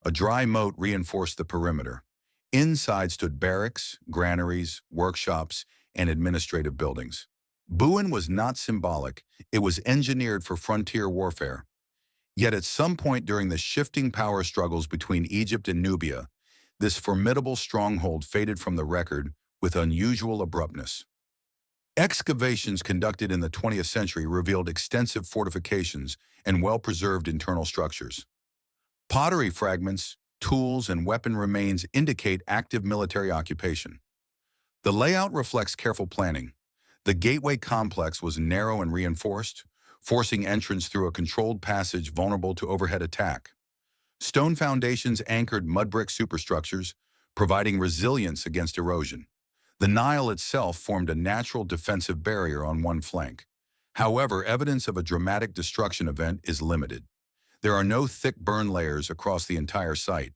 A dry moat reinforced the perimeter. Inside stood barracks, granaries, workshops, and administrative buildings. Buhan was not symbolic, it was engineered for frontier warfare. Yet at some point during the shifting power struggles between Egypt and Nubia, this formidable stronghold faded from the record with unusual abruptness. Excavations conducted in the 20th century revealed extensive fortifications and well-preserved internal structures. Pottery fragments, tools, and weapon remains indicate active military occupation. The layout reflects careful planning. The gateway complex was narrow and reinforced, forcing entrance through a controlled passage vulnerable to overhead attack. Stone foundations anchored mud brick superstructures, providing resilience against erosion. The Nile itself formed a natural defensive barrier on one flank. However, evidence of a dramatic destruction event is limited. There are no thick burn layers across the entire site.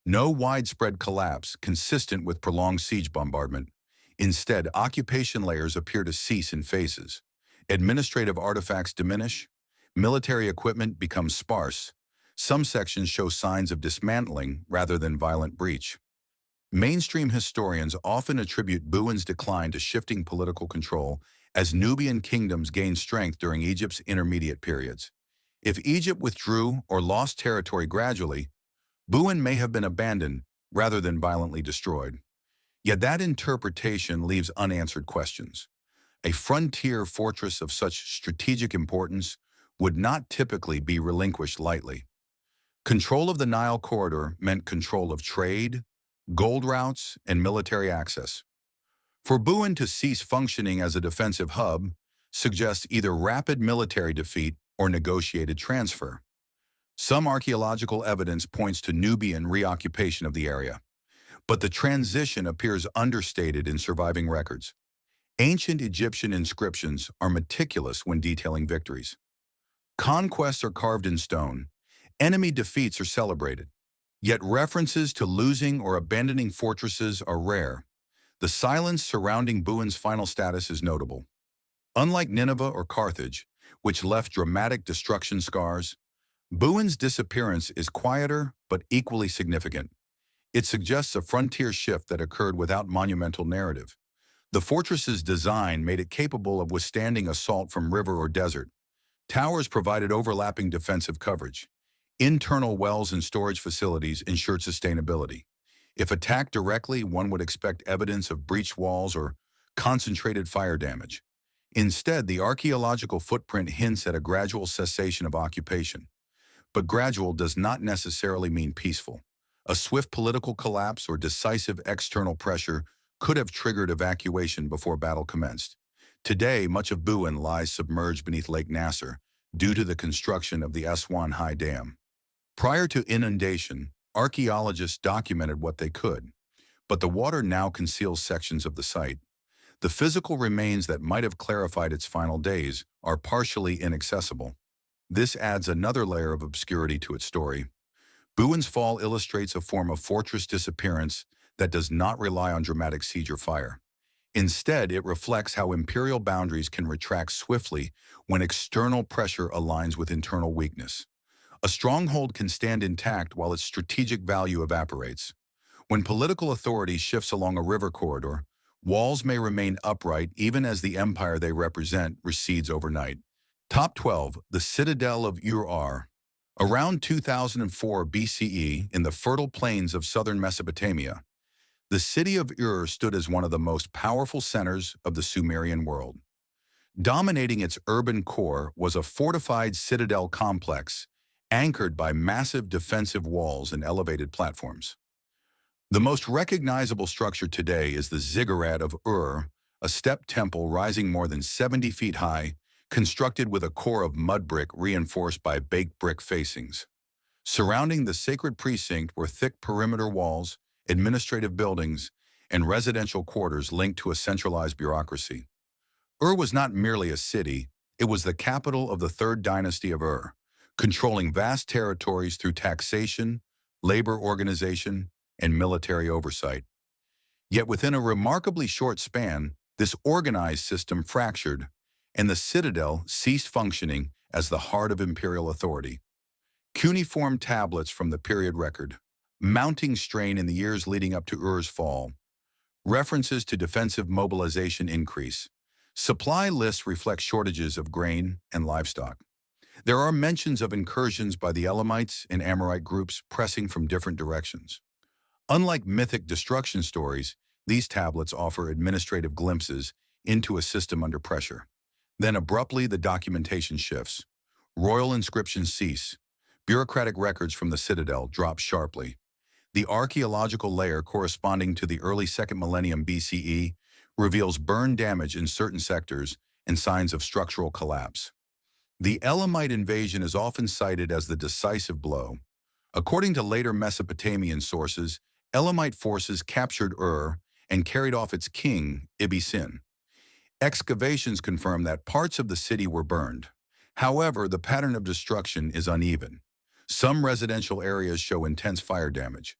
No widespread collapse consistent with prolonged siege bombardment. Instead, occupation layers appear to cease in phases. Administrative artifacts diminish. Military equipment becomes sparse. Some sections show signs of dismantling rather than violent breach. Mainstream historians often attribute Buhan's decline to shifting political control as Nubian kingdoms gained strength during Egypt's intermediate periods. If Egypt withdrew or lost territory gradually, Buhan may have been abandoned rather than violently destroyed. Yet that interpretation leaves unanswered questions. A frontier fortress of such strategic importance would not typically be relinquished lightly. Control of the Nile corridor meant control of trade, gold routes, and military access. For Buhan to cease functioning as a defensive hub suggests either rapid military defeat or negotiated transfer. Some archaeological evidence points to Nubian reoccupation of the area, but the transition appears understated in surviving records. Ancient Egyptian inscriptions are meticulous when detailing victories. Conquests are carved in stone. Enemy defeats are celebrated. Yet references to losing or abandoning fortresses are rare. The silence surrounding Buhan's final status is notable. Unlike Nineveh or Carthage, which left dramatic destruction scars, Buhan's disappearance is quieter but equally significant. It suggests a frontier shift that occurred without monumental narrative. The fortress's design made it capable of withstanding assault from river or desert. Towers provided overlapping defensive coverage. Internal wells and storage facilities ensured sustainability. If attacked directly, one would expect evidence of breached walls or concentrated fire damage. Instead, the archaeological footprint hints at a gradual cessation of occupation. But gradual does not necessarily mean peaceful. A swift political collapse or decisive external pressure could have triggered evacuation before battle commenced. Today, much of Buhan lies submerged beneath Lake Nasser due to the construction of the Aswan High Dam. Prior to inundation, archaeologists documented what they could, but the water now conceals sections of the site. The physical remains that might have clarified its final days are partially inaccessible. This adds another layer of obscurity to its story. Buhan's fall illustrates a form of fortress disappearance that does not rely on dramatic siege or fire. Instead, it reflects how imperial boundaries can retract swiftly when external pressure aligns with internal weakness. A stronghold can stand intact while its strategic value evaporates. When political authority shifts along a river corridor, Walls may remain upright even as the empire they represent recedes overnight. Top 12. The Citadel of Ur. Around 2004 BCE, in the fertile plains of southern Mesopotamia, the city of Ur stood as one of the most powerful centers of the Sumerian world. Dominating its urban core was a fortified citadel complex, anchored by massive defensive walls and elevated platforms. The most recognizable structure today is the Ziggurat of Ur, a step temple rising more than 70 feet high, constructed with a core of mud brick reinforced by baked brick facings. Surrounding the sacred precinct were thick perimeter walls, administrative buildings, and residential quarters linked to a centralized bureaucracy. Ur was not merely a city, it was the capital of the third dynasty of Ur, controlling vast territories through taxation, labor organization, and military oversight. Yet within a remarkably short span, this organized system fractured, and the citadel ceased functioning as the heart of imperial authority. Cuneiform tablets from the period record, mounting strain in the years leading up to Ur's fall, references to defensive mobilization increase. Supply lists reflect shortages of grain and livestock. There are mentions of incursions by the Elamites and Amorite groups pressing from different directions. Unlike mythic destruction stories, these tablets offer administrative glimpses into a system under pressure. Then abruptly the documentation shifts. Royal inscriptions cease. Bureaucratic records from the citadel drop sharply. The archaeological layer corresponding to the early 2nd millennium BCE reveals burn damage in certain sectors and signs of structural collapse. The Elamite invasion is often cited as the decisive blow. According to later Mesopotamian sources, Elamite forces captured Ur and carried off its king, Ibisin. Excavations confirm that parts of the city were burned. However, the pattern of destruction is uneven. Some residential areas show intense fire damage.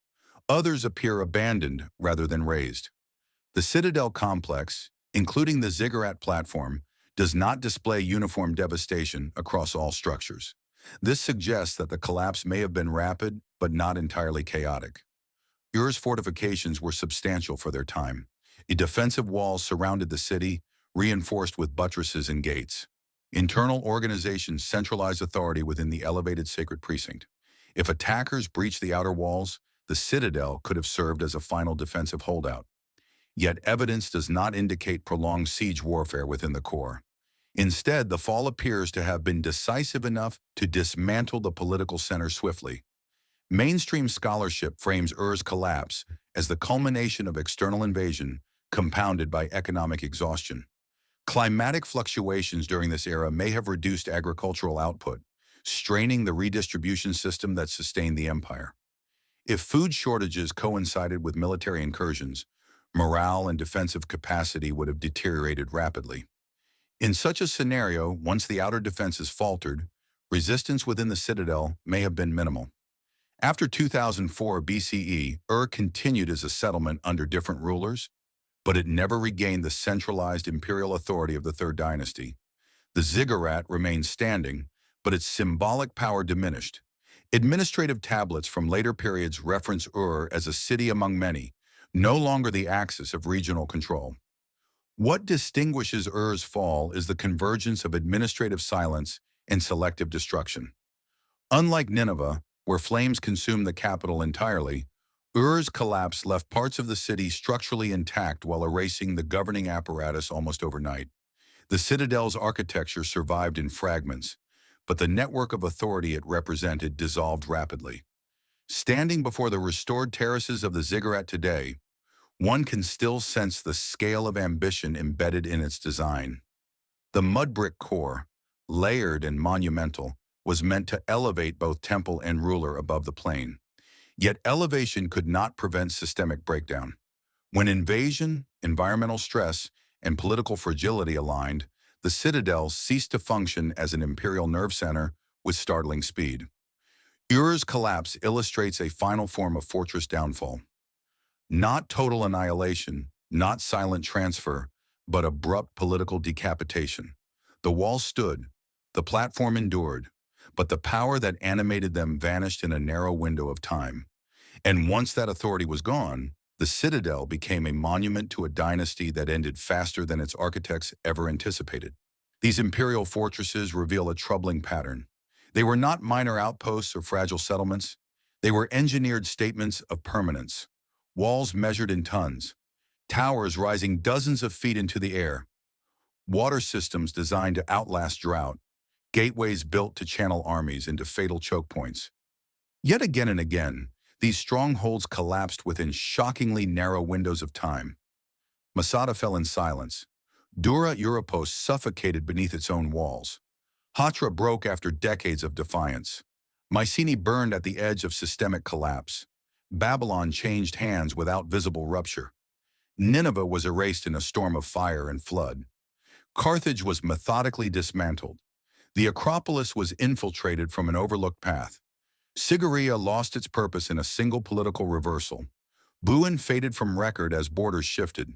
Others appear abandoned rather than razed. The citadel complex, including the ziggurat platform, does not display uniform devastation across all structures. This suggests that the collapse may have been rapid but not entirely chaotic. Ur's fortifications were substantial for their time. A defensive wall surrounded the city, reinforced with buttresses and gates. Internal organizations centralized authority within the elevated sacred precinct. If attackers breached the outer walls, the citadel could have served as a final defensive holdout. Yet evidence does not indicate prolonged siege warfare within the core. Instead, the fall appears to have been decisive enough to dismantle the political center swiftly. Mainstream scholarship frames Ur's collapse as the culmination of external invasion compounded by economic exhaustion. Climatic fluctuations during this era may have reduced agricultural output, straining the redistribution system that sustained the empire. If food shortages coincided with military incursions, morale and defensive capacity would have deteriorated rapidly. In such a scenario, once the outer defenses faltered, resistance within the citadel may have been minimal. After 2004 BCE, Ur continued as a settlement under different rulers, but it never regained the centralized imperial authority of the Third Dynasty. The ziggurat remained standing, but its symbolic power diminished. Administrative tablets from later periods reference Ur as a city among many, no longer the axis of regional control. What distinguishes Ur's fall is the convergence of administrative silence and selective destruction. Unlike Nineveh, where flames consumed the capital entirely, Ur's collapse left parts of the city structurally intact while erasing the governing apparatus almost overnight. The citadel's architecture survived in fragments, but the network of authority it represented dissolved rapidly. Standing before the restored terraces of the ziggurat today, one can still sense the scale of ambition embedded in its design. The mud brick core, layered and monumental, was meant to elevate both temple and ruler above the plain. Yet elevation could not prevent systemic breakdown. When invasion, environmental stress, and political fragility aligned, the citadel ceased to function as an imperial nerve center with startling speed. Ur's collapse illustrates a final form of fortress downfall. Not total annihilation, not silent transfer, but abrupt political decapitation. The wall stood, the platform endured, but the power that animated them vanished in a narrow window of time. And once that authority was gone, The citadel became a monument to a dynasty that ended faster than its architects ever anticipated. These imperial fortresses reveal a troubling pattern. They were not minor outposts or fragile settlements. They were engineered statements of permanence. Walls measured in tons, towers rising dozens of feet into the air, water systems designed to outlast drought, gateways built to channel armies into fatal choke points. Yet again and again, these strongholds collapsed within shockingly narrow windows of time. Masada fell in silence. Dura Europos suffocated beneath its own walls. Hatra broke after decades of defiance. Mycenae burned at the edge of systemic collapse. Babylon changed hands without visible rupture. Nineveh was erased in a storm of fire and flood. Carthage was methodically dismantled. The Acropolis was infiltrated from an overlooked path. Sigiriya lost its purpose in a single political reversal. Buin faded from record as borders shifted.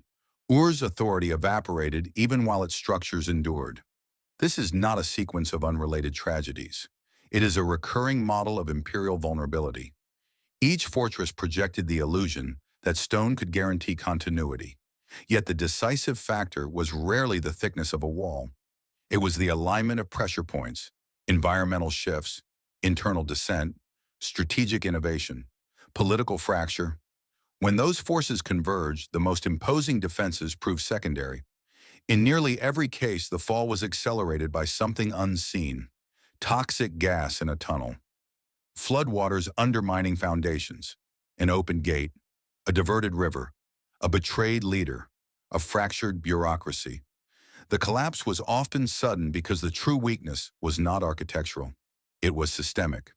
Ur's authority evaporated even while its structures endured. This is not a sequence of unrelated tragedies. It is a recurring model of imperial vulnerability. Each fortress projected the illusion that stone could guarantee continuity. Yet the decisive factor was rarely the thickness of a wall. It was the alignment of pressure points, environmental shifts, internal dissent, strategic innovation, political fracture. When those forces converged, the most imposing defenses proved secondary. In nearly every case, the fall was accelerated by something unseen: toxic gas in a tunnel, floodwaters undermining foundations, an open gate, a diverted river, a betrayed leader, a fractured bureaucracy. The collapse was often sudden because the true weakness was not architectural. It was systemic.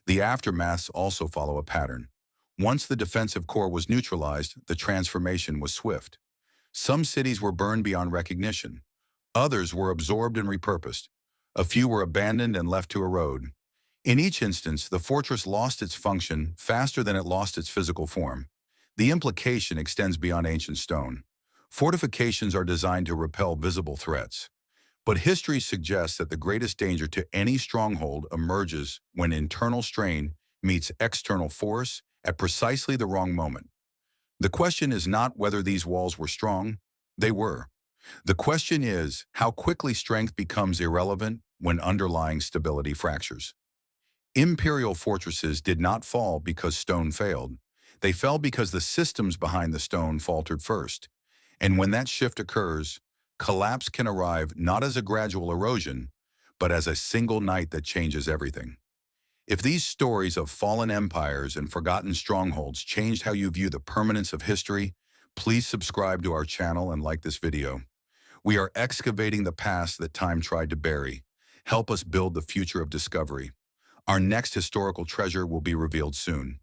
The aftermaths also follow a pattern. Once the defensive core was neutralized, the transformation was swift. Some cities were burned beyond recognition. Others were absorbed and repurposed. A few were abandoned and left to erode. In each instance, the fortress lost its function faster than it lost its physical form. The implication extends beyond ancient stone. Fortifications are designed to repel visible threats. But history suggests that the greatest danger to any stronghold emerges when internal strain meets external force at precisely the wrong moment. The question is not whether these walls were strong. They were. The question is how quickly strength becomes irrelevant when underlying stability fractures. Imperial fortresses did not fall because stone failed. They fell because the systems behind the stone faltered first. And when that shift occurs, collapse can arrive not as a gradual erosion, but as a single night that changes everything. If these stories of fallen empires and forgotten strongholds changed how you view the permanence of history, please subscribe to our channel and like this video. We are excavating the past that time tried to bury. Help us build the future of discovery. Our next historical treasure will be revealed soon.